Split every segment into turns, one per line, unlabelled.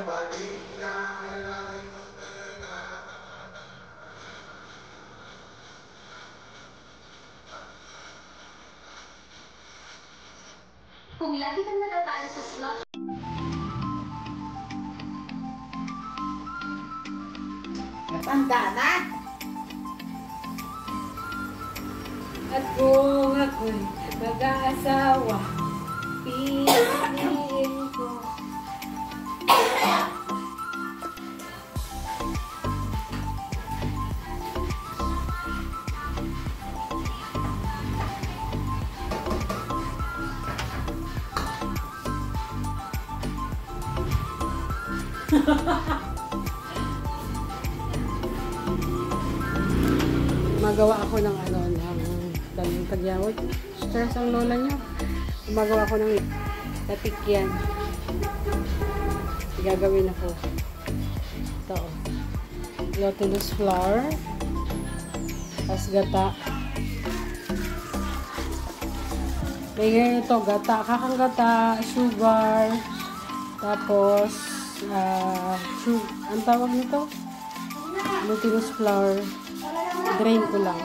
Kung lagi kang natatalo sa slot,
matanda na.
At kung ako'y mag-aasawa, piliin ko. Magawa ako ng ng tagyawad. Stress ang lola niyo. Magawa ako ng tatikyan. Gagawin ako. Ito. Glutinous flour. Tapos gata. May ganito, gata. Kakang gata, sugar. Tapos, ang tawag nito? Glutinous flour. Drain ko lang.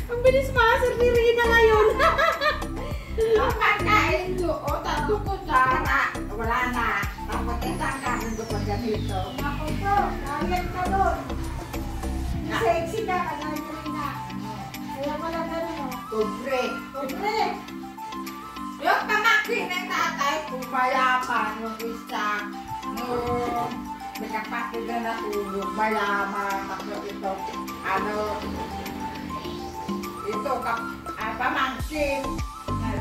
Ang bilis maasar ni Rina ngayon.
Pagkain doon, tatlo ko sana. Wala na. Tapos isang kanin doon pa ganito.
Ako to, diet ka doon. Sexy ka, kanayin ka rin na. Kaya pala gano'n o.
Pobre.
Pobre!
Yung pamangkin ng tatay ko, mayaman yung isa. Nung nakapatid na natulog, mayaman. Tapos ito, pamangkin.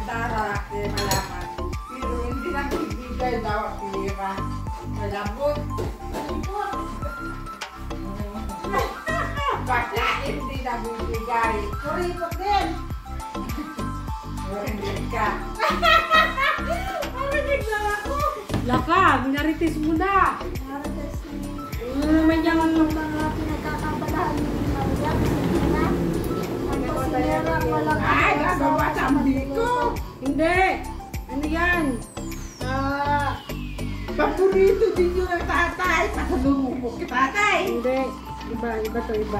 Daraki, mayaman. Pero hindi na bibigay daw ang pira. Malambot. Bakla hindi na bibigay.
Kuripot din!
Hindi ka.
Marinig na ako!
Laka, minaritis mo na.
Naratas ni...
May niyang
Yung mga pinagkakabalahan ni Maria, kasi na. Tapos sinira, walang
Ay, nagawa sa ko.
Hindi. Ano yan?
Paborito din yun ng tatay. Pasalubong mo kay tatay.
Hindi. Iba to, iba.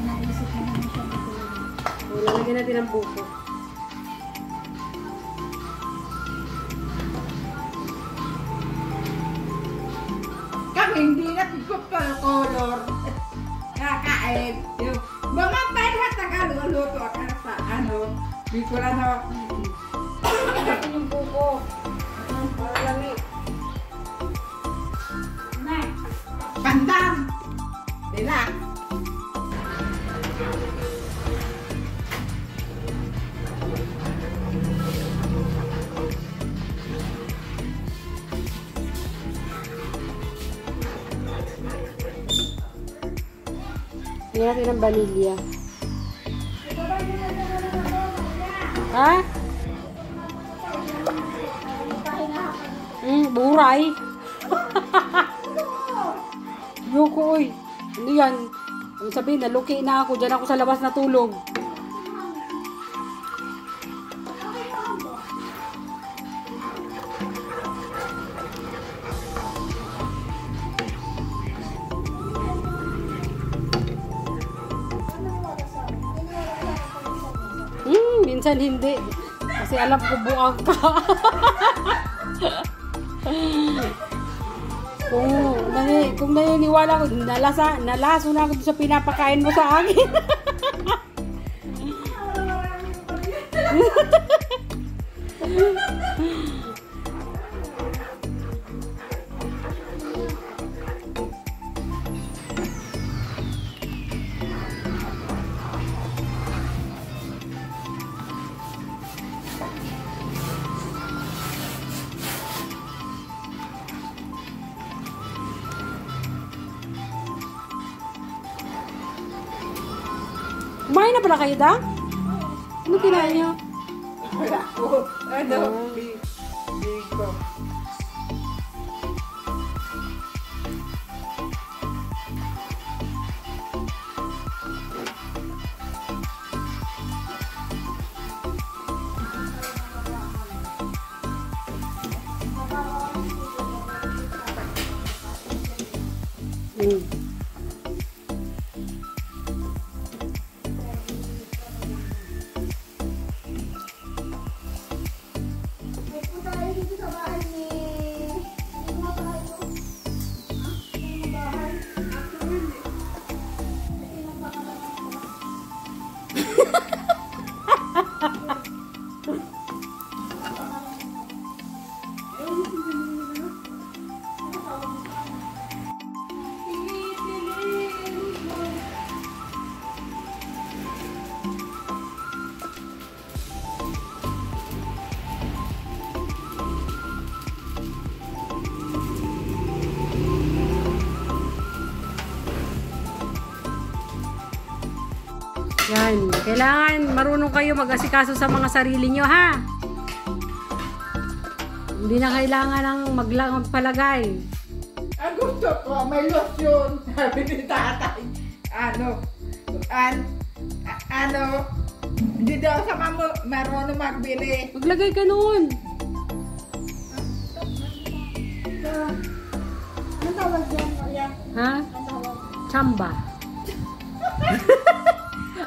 Naisip na naman siya na
Lalagyan natin ang buko.
Kami hindi na color. Kakain. Yung mamapay na tagaluluto ako sa di ko lang na.
Natin yung buko. Para lamig.
na.
Bandang. Dila.
Lagyan natin ng vanilya. Ha? Buray. Yoko, oy. Ano yan? Sabihin, naluki na ako. Diyan ako sa labas natulog. Minsan hindi. Kasi alam ko buang ka. kung naniniwala ko, nalaso na ako sa pinapakain mo sa akin. pala kayo, Dang? Ano kinain niyo?
Wala ko. Ano? Biko.
May punta kayo dito sa bahay ni... Ano nga bahay mo? Ha? Ano nga bahay? Ito yung pangalan ko.
Yan. Kailangan marunong kayo mag-asikaso sa mga sarili nyo, ha? Hindi na kailangan ng magpalagay.
Ang gusto ko, may lotion. Sabi ni tatay. Hindi daw sa marunong magbili.
Maglagay ka noon.
Ano tawag yan, Maria?
Ha?
Ano tawag?
Chamba.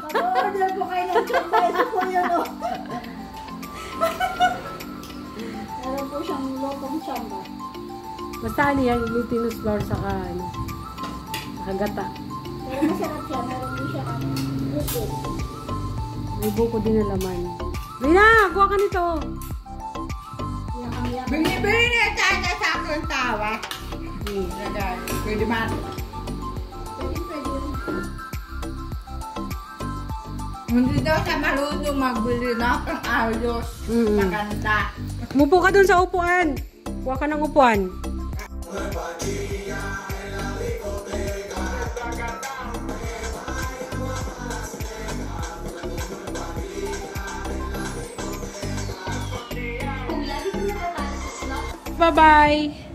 Mag-order po kayo ng tsamba. Ito po yun, oh. Meron po siyang lotong tsamba.
Basta ano yan, glutinous flour saka ano, saka gata.
Pero masarap siya. Meron din siya buko.
May buko din na laman. Rina, kuha ka nito.
Yakang-yak.
Binibili na tatay sa akin tawa. Pwede man.
Pwede yun.
Hindi daw sa marunong magbili na ng ayos. Maganda.
Mupo ka dun sa upuan. Kuha ka ng upuan.
Kung lagi kang natatalo sa slot,
Bye-bye.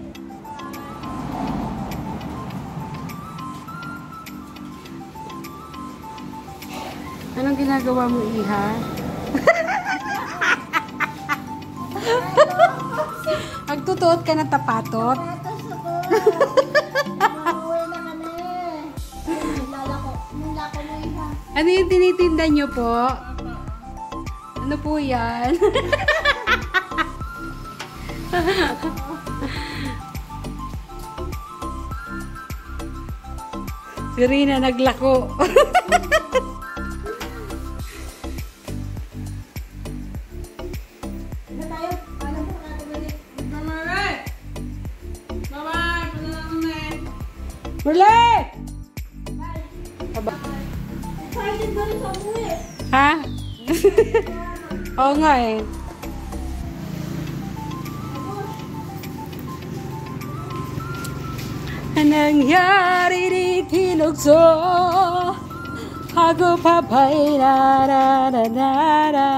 Anong ginagawa mo, Iha? Magtutuot ka ng tapatot?
Patos ako. Mauwi na kami. Nila ko mo iha.
Ano yung tinitinda nyo po? Ano po yan? Si Rina naglako.
Ano tayo? Paano po natin ulit?
Muli!
Excited ba rin sa umuwi?
Ha? Oo nga eh. Nangyari di tinugso Ako papay na na na na na.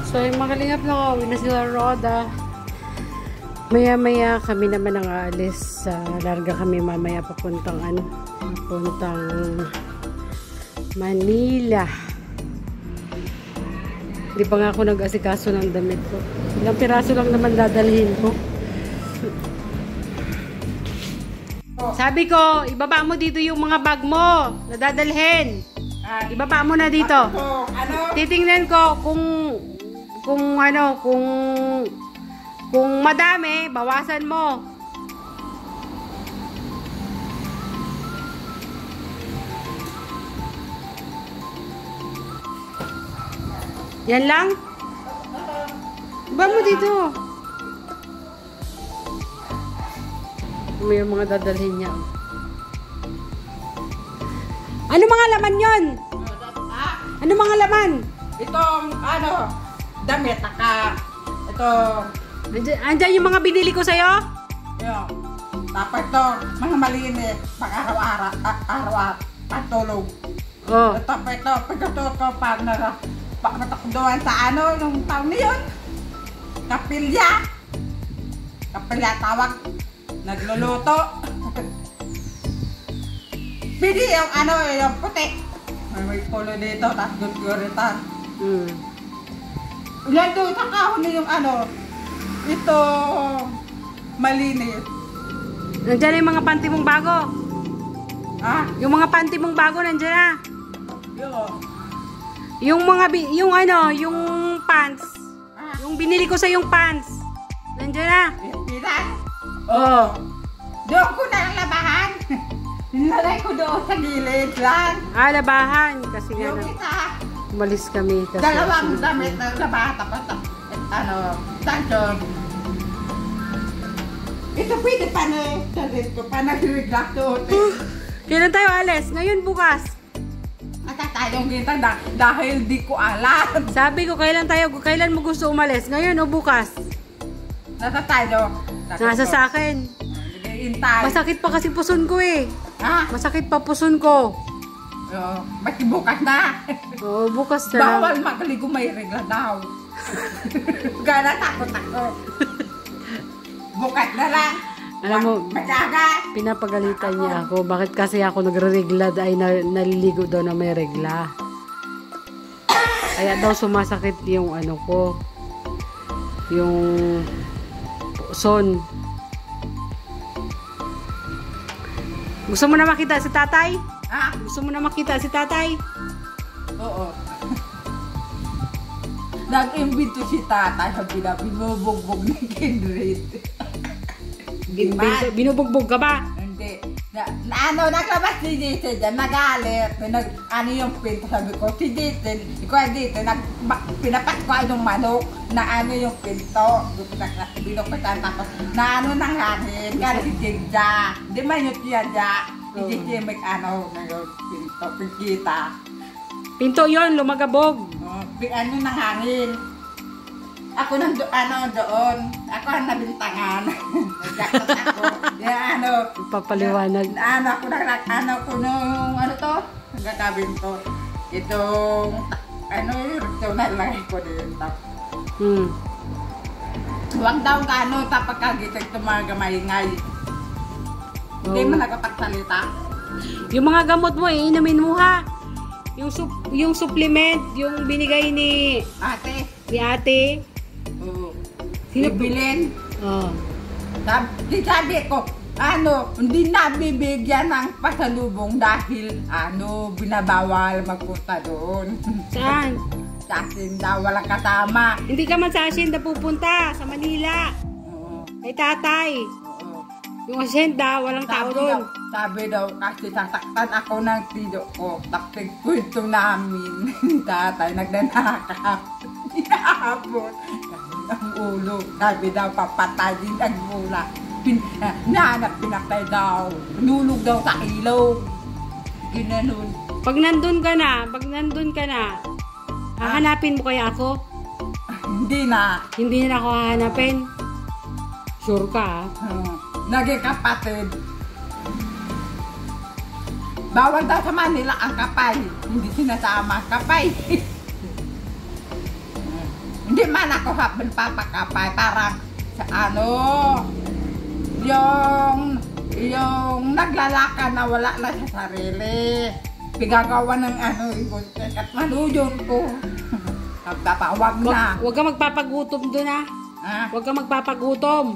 So yung mga kalingap na uwi na sila Roda. Maya-maya kami naman ang aalis. Larga kami mamaya papuntang Manila. Hindi pa nga ako nag-asikaso ng damit ko. Ilang piraso lang naman dadalhin ko. Sabi ko, ibaba mo dito yung mga bag mo na dadalhin. Ibaba mo na dito. Titingnan ko kung madami, bawasan mo. Yan lang? Ba mo dito? May mga dadalhin niya. Ano mga laman yon? Ano mga laman?
Itong, damit, ito,
Andyan yung mga binili ko sa'yo?
yun. Tapos ito, mga malinis, pang-araw-araw, pantulog.
Oh.
Tapos ito, pagkatuto, pagkatakdoan sa nung taon na yun. Kapilya. Kapilya tawag. Nagluluto. Pili yung yung puti. May pulo dito, tapos gulguritan. Yan doon, sa kahon na yung ito, malinis.
Nandiyan na yung mga panty mong bago. Yung mga panty mong bago nandiyan na.
Yun.
Yung pants. Yung binili ko sa yung pants. Nandiyan na.
Pilan?
Oo.
Doon ko na ang labahan. Nilagay ko doon sa gilid lang.
Labahan. Kasi nga
Yung
na,
isa,
umalis kami. Kasi,
dalawang damit na labahan. Tapos, tanson. Ito pwede pa na salit ko. Pa nag-reglass doon.
Kailan tayo alis? Ngayon, bukas.
Matatayong kita dahil di ko alam.
Sabi ko, kailan mo gusto umalis? Ngayon o bukas?
Natatayo.
Nasa sa akin.
Intay.
Masakit pa kasi puson ko eh. Masakit pa puson ko.
Ba't bukas na?
Oo, bukas na lang.
Bawal magaligo, may regla daw. Gana takot ako. Bukas na lang.
Alam mo,
Magaga.
pinapagalitan niya ako. Bakit kasi ako nagre-regla ay naliligo daw na may regla. Kaya daw sumasakit yung ko. Yung puson. Gusto mo na makita si tatay? Gusto mo na makita si tatay?
Oo. Nag-imbito si tatay sa binubugbog ni Kindred.
Binubugbog ka ba?
Hindi. Naglabas si Jason dyan, nagalit. Yung pinto, sabi ko, si Jason, ikaw dito, pinapat ko yung manok, na yung pinto. Binukutan tapos, ng hangin, kaya si Jinja. Di man yung siya dyan. Si Jason may pinto, pagkita.
Pinto yon lumagabog.
Ng hangin. Ako doon. Ako ang nabintangan. Nagjakot ako.
Papaliwanag.
Ako nung nagkakabinto. Itong, regional lang ko dito. Huwag daw tapos kagisag itong mga gamay-ngay. Hindi mo nakapagsalita.
Yung mga gamot mo, inumin mo ha. Yung supplement, yung binigay ni ate.
Sino bilin? Sabi ko, hindi nabibigyan ng pasalubong dahil binabawal magpunta doon.
Saan?
Sa asinda, walang kasama.
Hindi ka man sa asyenda pupunta, sa Manila. Kay tatay. Yung asyenda, walang tao doon.
Sabi daw, kasi sasaktan ako ng tido ko. Tapos kwento namin, tatay, nagnanakaw. Inaabot. Ang ulo. Sabi daw, papatay din ang mula. Pinatay daw. Nulog daw sa ilog. Ginanon.
Pag nandun ka na, hahanapin mo kaya ako?
Hindi na.
Hindi na ako hahanapin? Sure ka
Naging kapatid. Bawal daw sa Manila ang kapay. Hindi sinasama ang kapay. Hindi man ako papakapay. Parang yung naglalaka na wala na sa sarili. Pigagawa ng at manuyon ko. Wag na.
Huwag ka magpapagutom doon Huwag ka magpapagutom.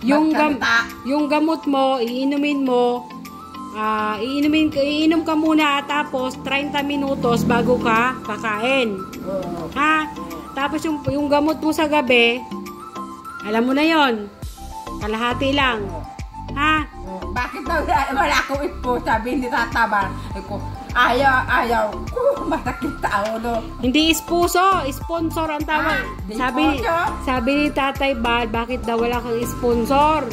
Yung gamot mo, iinumin mo. Iinom ka muna tapos 30 minutos bago ka kakain. Tapos yung gamot mo sa gabi, alam mo na yon. Kalahati lang.
Bakit daw wala akong ipo? Sabi ni Tataban. Ayaw. Masakit sa ulo.
Hindi ispuso, sponsor ang tawag. Sabi ni Tatay Bal, bakit daw wala kang sponsor?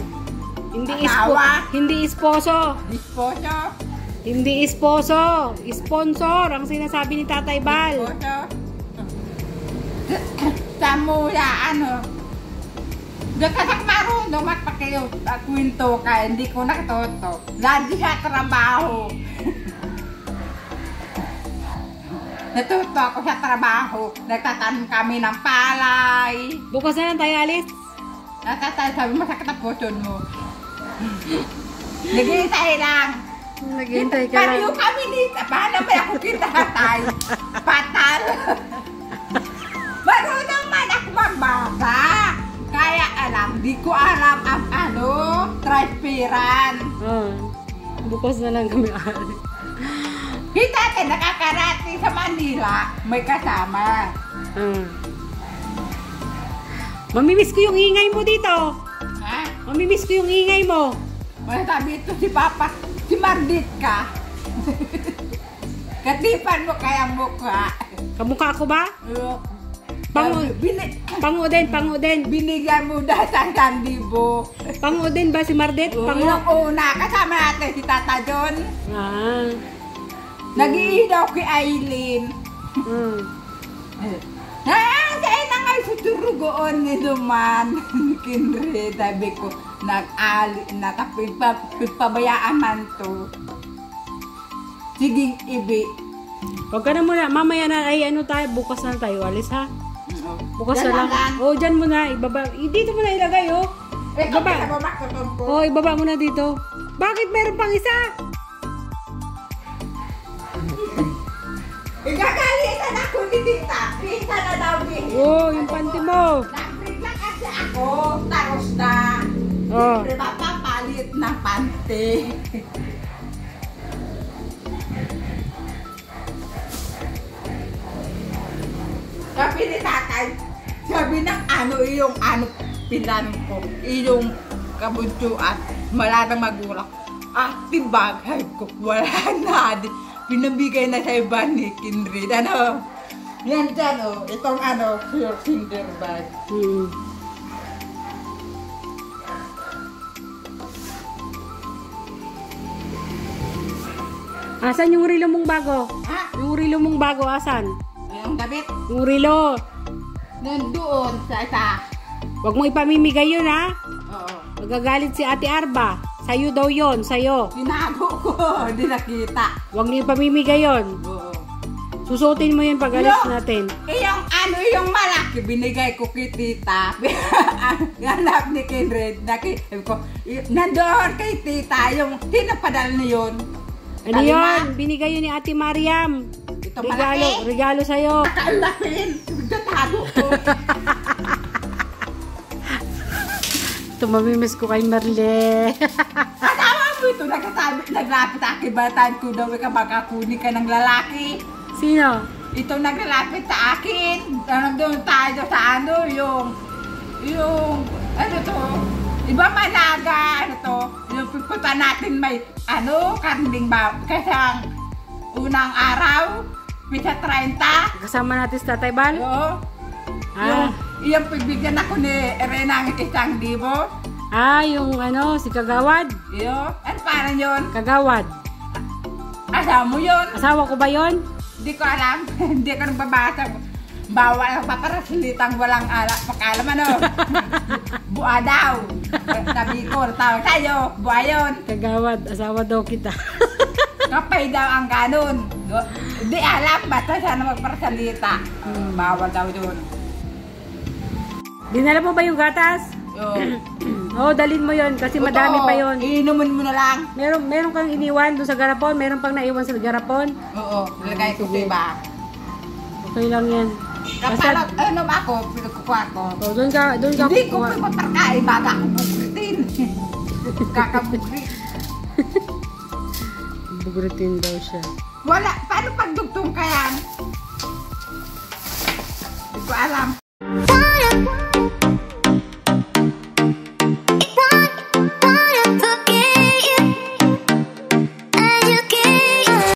Hindi isposo. Hindi esposo. Sponsor ang sinasabi ni Tatay Bal.
Oso. Sa mula, Nagkasak marunong magpakiyo at kwento ka, hindi ko nakatoto. Lagi sa trabaho. Natuto ako sa trabaho. Nagtatanim kami ng palay.
Bukas na lang tayo alis.
Nagtatanim, sabi masakit ang puson mo. Naghihintay lang.
Naghihintay ka
Pariyo
lang.
kami dito. Paano ba ako kinatay? Patal. Marunong man ako magbasa. Kaya alam, di ko alam ang transparent.
Bukas na lang kami alis.
Kita natin, nakakarating sa Manila, may kasama.
Mamimiss ko yung ingay mo dito.
Ha?
Mamimiss ko yung ingay mo.
May sabi ito si Papa, si Mardit ka. Katipan mo kaya mukha.
Kamukha ko ba? Pango din.
Binigyan mo dahil sa 1,000.
Pango din ba si Mardet?
Yung
Pango.
una, kasama natin si Tata John. Nag-iidaw kay Aileen. Saan na nga sa turugoon ni Duman. Kinre, sabi ko, nakapagpabayaan man to. Sige, ibi.
Huwag ka na muna. Mamaya na ay tayo. Bukas na tayo. Alis ha? Bukas na lang. Dyan mo na. Ibaba. Dito mo na ilagay Ibaba. Ibaba mo na dito. Bakit meron pang isa?
Igagalitan ako ni Tita. Tita na daw din.
Yung panty mo.
Nag-break lang kasi ako. Taros na. Siyempre mapapalit ng panty. Sabi ni tatay, sabi ng pinanong ko, iyong kabuntuan, malarang magulang. Bagay ko, wala na. Pinabigay na sa iba ni Kindred. Yan dyan itong pure cinder bag.
Asan yung rilo mong bago?
Ha?
Yung rilo mong bago, asan?
Yung damit,
Yung rilo.
nandoon sa isa.
Huwag mo ipamimigay yun, ha?
Oo.
Magagalit si Ate Arba. Sa'yo daw yun, sa'yo.
Tinago ko, hindi nakita.
Huwag niyo ipamimigay yun.
Oo.
Susutin mo yun pag alis natin.
Yung malaki, binigay ko kay Tita. Hanap ni Kindred. Sabi ko, nandoon kay Tita, yung tinapadal na yun.
Ano yun? Binigay yun ni Ate Mariam.
Ito malaki.
Regalo sa'yo.
Nakalahin. Nagtatago ko.
Tumamimiss ko kay Merle.
Kasama mo ito, naglapit akin, bataan ko daw ka makakuni ka ng lalaki.
Sino?
Ito naglalapit sa akin. Doon tayo sa yung iba Managa, yung pupunta natin may, karning ba, kasi ang unang araw, pisa 30.
Kasama natin si Tatay Bal?
Oo. Yung pibigyan ako ni Rena ng 1,000.
Yung si Kagawad?
Ano parang yun?
Kagawad.
Asawa mo yun?
Asawa ko ba yun?
Hindi ko alam. Hindi ko nagbabasa. Bawal ang paparasalitang walang pakalam Bua daw. Sabi ko, tawag tayo. Bua yun.
Kagawad, asawa daw kita.
Kapay daw ang ganun. Hindi alam. Basta sana magparasalita. Bawal daw yun.
Dinala mo ba yung gatas? Oo, dalhin mo yon kasi madami pa yon.
Iinumin mo na lang.
Meron kang iniwan doon sa garapon? Meron pang naiwan sa garapon?
Oo, nilagay ko diba?
Okay lang yan.
Kapag ako, pinagkukuha ko.
Doon ka
Hindi ko
kukuha.
pagpapakain baga ako bukritin. Kakabukrit.
Bugritin daw siya.
Wala, paano pagdugtong ka yan? Hindi ko alam.